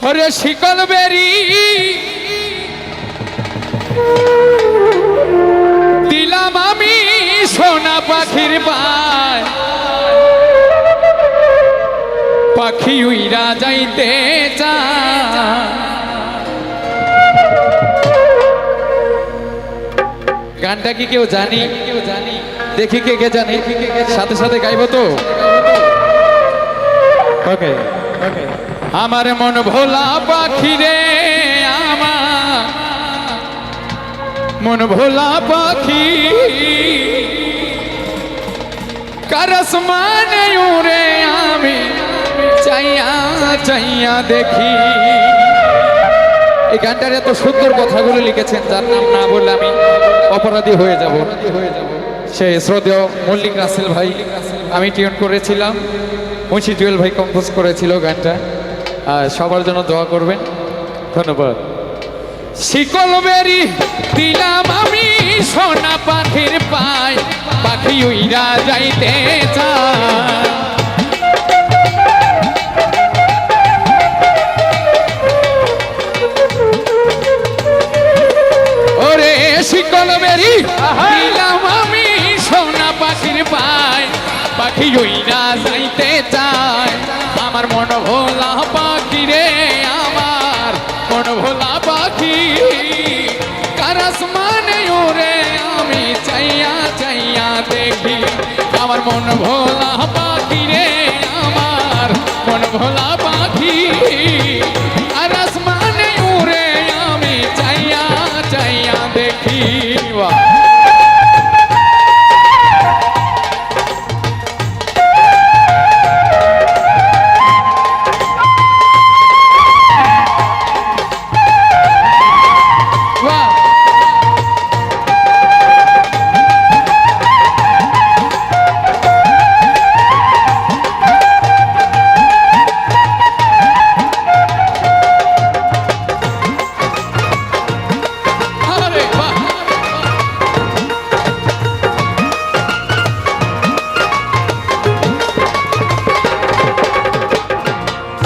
ওরে শিকল বেরি দিলাম আমি সোনা পাখির পায়, পাখি উইরা যাইতে চায়। গানটা কি কেউ জানি? দেখি কে কে জানি, সাথে সাথে গাইব তো। ওকে ওকে। আমার মন ভোলা পাখি রে, আমার মন ভোলা পাখি কারস মানে উড়ে আমি চাইয়া চাইয়া দেখি। এই গানটার এত সুন্দর কথাগুলো লিখেছেন, যার নাম না বললে আমি অপরাধী হয়ে যাব। সে শ্রদ্ধেয় মল্লিক রাসেল ভাই, আমি টিউন করেছিলাম, মুন্সি জুয়েল ভাই কম্পোজ করেছিল গানটা। সবার জন্য দোয়া করবেন, ধন্যবাদ। শিকল বেরি দিলাম আমি সোনা পাখির পায়, পাখি উইরা যাইতে চায়। ওরে শিকল বেরি দিলাম আমি সোনা পাখির পায়, পাখি উইরা যাইতে চায়। আমার মন ভোলা পাখি রে, আমার মন ভোলা পাখি কারস মানে ওরে আমি চাইয়া চাইয়া দেখি। আমার মন ভোলা পাখি রে, আমার মন ভোলা পাখি কারস মানে ওরে আমি চাইয়া চাইয়া দেখি।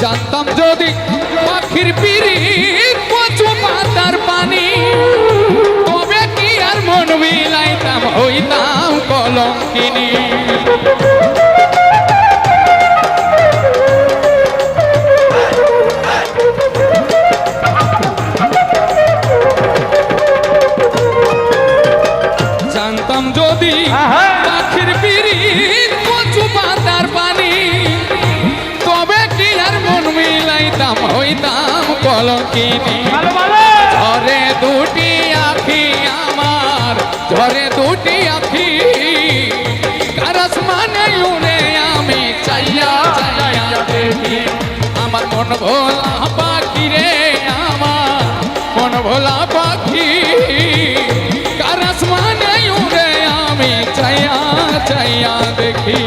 জানতাম যদি পাখির পিরিত কচু পাতার পানি, তবে কি আর মন বিলাইতাম, হইতাম কলঙ্কিনী। জানতাম যদি পাখির পিরিত কচু পাতার পানি, তবে কি আর মন মিলাইতাম, হইতাম কলঙ্কিনী। ঝরে দুটি আখি আমার, ঝরে দুটি আখি কারস মানে উড়ে আমি চাইয়া চাইয়া দেখি। আমার মন ভোলা পাখি রে, আমার মন ভোলা পাখি কারস মানে উড়ে আমি চাইয়া চাইয়া দেখি।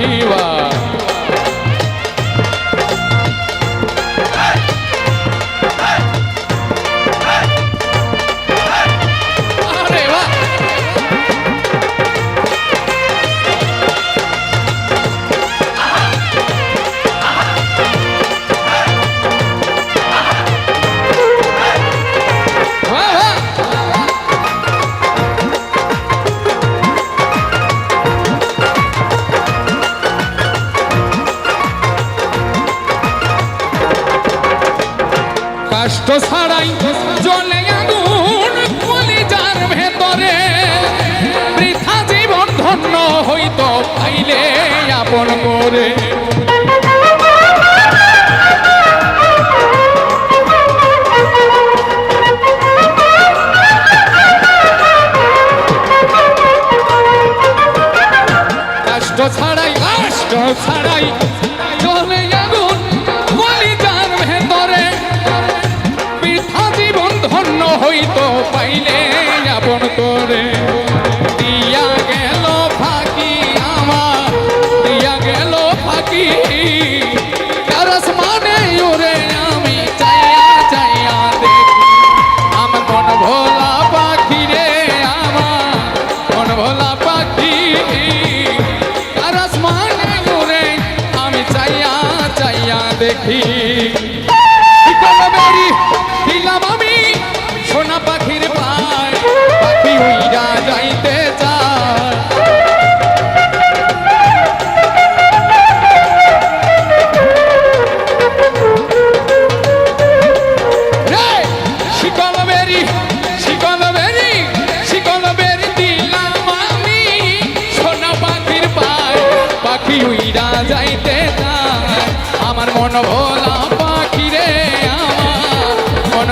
কষ্ট ছাড়াই জ্বলে আগুন কলিজার ভেতরে, বৃথা জীবন ধন্য হইতো পাইলে আপন করে। কষ্ট ছাড়াই জ্বলে আগুন কলিজার ভেতরে, ধন্য হইতো পাইলে আপন করে। দিয়া গেল ফাঁকি আমার, দিয়া গেল ফাঁকি কারস মানে ওরে আমি চাইয়া চাইয়া দেখি। আমার মন ভোলা পাখি রে, আমার মন ভোলা পাখি কারস মানে ওরে আমি চাইয়া চাইয়া দেখি। শিকল বেরি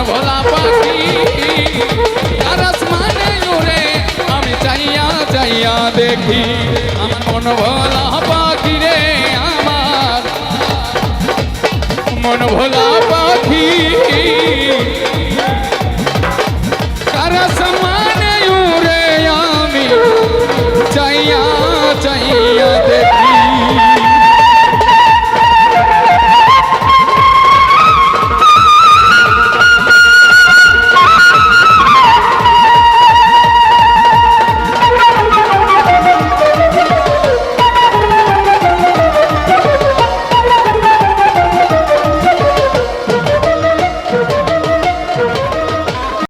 ভোলা পাখি কার আসমানে উড়ে আমি চাইয়া চাইয়া দেখি আমার মন ভোলা পাখি রে আমার মন ভোলা পাখি